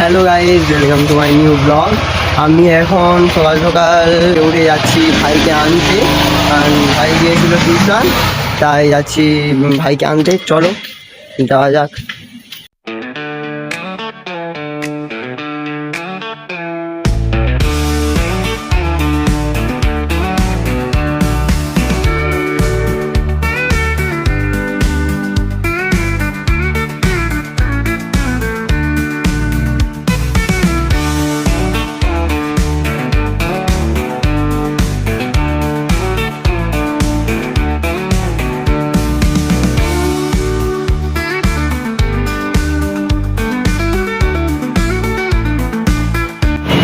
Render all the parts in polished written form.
Hello guys, welcome to my new blog. আমি এখন সকাল সকাল উঠে যাচ্ছি ভাইকে আনতে, কারণ ভাই গিয়েছিল টিউশন, তাই যাচ্ছি ভাইকে আনতে। চলো যাওয়া যাক।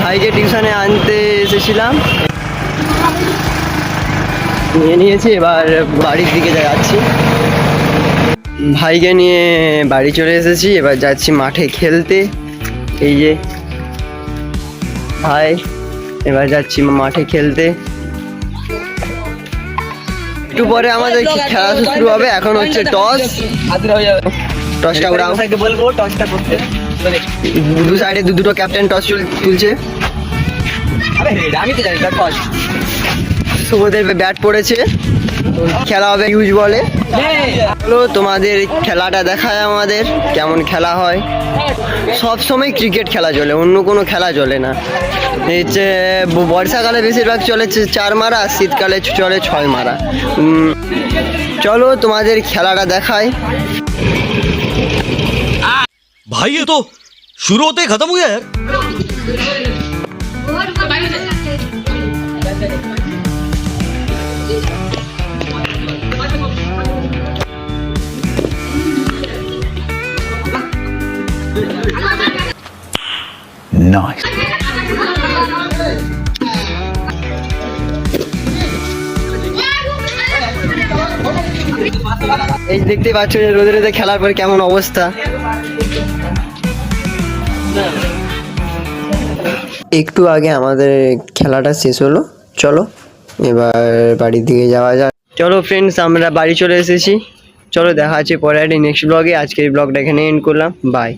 ভাইকে টিউশনে আনতে এসেছিলাম, নিয়ে নিয়েছি, এবার বাড়ির দিকে যাচ্ছি। ভাইকে নিয়ে বাড়ি চলে এসেছি, এবার যাচ্ছি মাঠে খেলতে। এই যে ভাই, এবার যাচ্ছি মাঠে খেলতে। একটু পরে আমাদের খেলা শুরু হবে। এখন হচ্ছে টস। টসটা উড়াও। দু সাইডে দুটো ক্যাপ্টেন টস তুলছে। শুভদেব ব্যাট পড়েছে, খেলা হবে ইউজ বলে। চলো তোমাদের খেলাটা দেখায়, আমাদের কেমন খেলা হয়। সব সময় ক্রিকেট খেলা চলে, অন্য কোনো খেলা চলে না। হচ্ছে বর্ষাকালে বেশিরভাগ চলে 4 মারা, শীতকালে চলে 6 মারা। চলো তোমাদের খেলাটা দেখায়। भाई ये तो शुरू होते ही खत्म हो गया यार। Nice. এই দেখতে পাচ্ছ যে রোদে রোদে খেলার পর কেমন অবস্থা। একটু আগে আমাদের খেলাটা শেষ হলো। চলো এবার বাড়ির দিকে যাওয়া যাক। চলো ফ্রেন্ডস, আমরা বাড়ি চলে এসেছি। চলো দেখা আছে পরে একটা নেক্সট ব্লগে। আজকের ব্লগটা এখানে এন্ড করলাম। বাই।